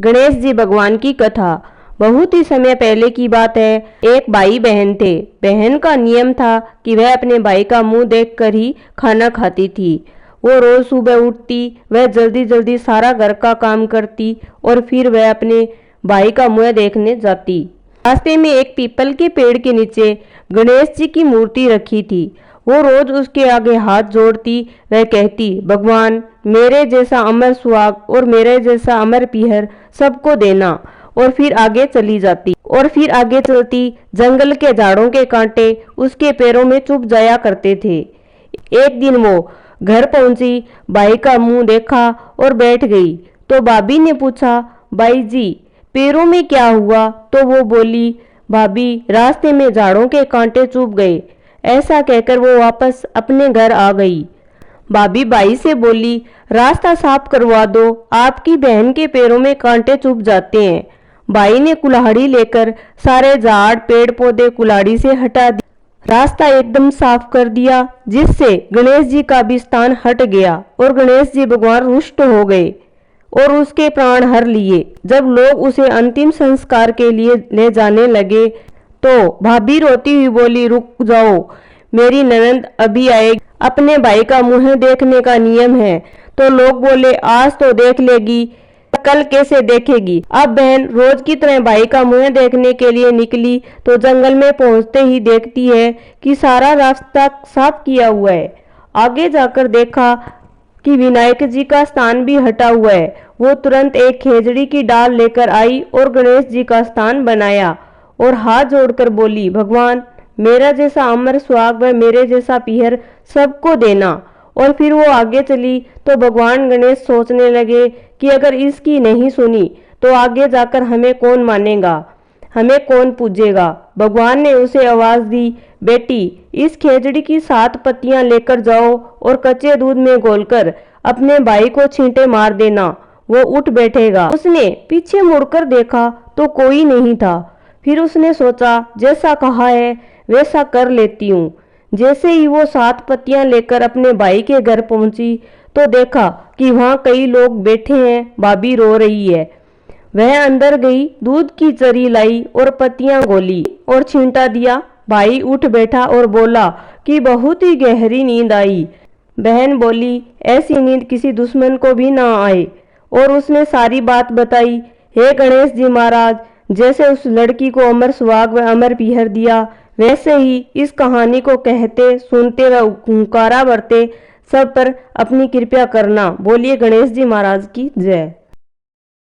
गणेश जी भगवान की कथा। बहुत ही समय पहले की बात है। एक भाई बहन थे। बहन का नियम था कि वह अपने भाई का मुंह देखकर ही खाना खाती थी। वो रोज सुबह उठती, वह जल्दी जल्दी सारा घर का काम करती और फिर वह अपने भाई का मुंह देखने जाती। रास्ते में एक पीपल के पेड़ के नीचे गणेश जी की मूर्ति रखी थी। वो रोज उसके आगे हाथ जोड़ती, वह कहती, भगवान मेरे जैसा अमर सुहाग और मेरे जैसा अमर पीहर सबको देना। और फिर आगे चली जाती और फिर आगे चलती। जंगल के झाड़ों के कांटे उसके पैरों में चुभ जाया करते थे। एक दिन वो घर पहुंची, भाई का मुंह देखा और बैठ गई। तो भाभी ने पूछा, भाई जी पैरों में क्या हुआ? तो वो बोली, भाभी रास्ते में झाड़ों के कांटे चुभ गए। ऐसा कहकर वो वापस अपने घर आ गई। भाभी भाई से बोली, रास्ता साफ करवा दो, आपकी बहन के पैरों में कांटे चुभ जाते हैं। भाई ने कुल्हाड़ी लेकर सारे झाड़ पेड़ पौधे कुल्हाड़ी से हटा दिए। रास्ता एकदम साफ कर दिया, जिससे गणेश जी का भी स्थान हट गया और गणेश जी भगवान रुष्ट हो गए और उसके प्राण हर लिए। जब लोग उसे अंतिम संस्कार के लिए ले जाने लगे तो भाभी रोती हुई बोली, रुक जाओ, मेरी ननद अभी आएगी, अपने भाई का मुंह देखने का नियम है। तो लोग बोले, आज तो देख लेगी, कल कैसे देखेगी? अब बहन रोज की तरह भाई का मुंह देखने के लिए निकली तो जंगल में पहुंचते ही देखती है कि सारा रास्ता साफ किया हुआ है। आगे जाकर देखा कि विनायक जी का स्थान भी हटा हुआ है। वो तुरंत एक खेजड़ी की डाल लेकर आई और गणेश जी का स्थान बनाया और हाथ जोड़कर बोली, भगवान मेरा जैसा अमर सुहाग व मेरे जैसा पीहर सबको देना। और फिर वो आगे चली तो भगवान गणेश सोचने लगे कि अगर इसकी नहीं सुनी तो आगे जाकर हमें कौन मानेगा, हमें कौन पूजेगा। भगवान ने उसे आवाज दी, बेटी इस खेजड़ी की 7 पत्तियां लेकर जाओ और कच्चे दूध में घोलकर अपने भाई को छींटे मार देना, वो उठ बैठेगा। उसने पीछे मुड़कर देखा तो कोई नहीं था। फिर उसने सोचा, जैसा कहा है वैसा कर लेती हूँ। जैसे ही वो 7 पत्तियां लेकर अपने भाई के घर पहुंची तो देखा कि वहां कई लोग बैठे हैं। भाभी रो रही है। वह अंदर गई, दूध की चरी लाई और पत्तियां घोली और छींटा दिया। भाई उठ बैठा और बोला कि बहुत ही गहरी नींद आई। बहन बोली, ऐसी नींद किसी दुश्मन को भी ना आए। और उसने सारी बात बताई। हे गणेश जी महाराज, जैसे उस लड़की को अमर सुहाग व अमर पीहर दिया, वैसे ही इस कहानी को कहते सुनते व हुंकारा भरते सब पर अपनी कृपा करना। बोलिए गणेश जी महाराज की जय।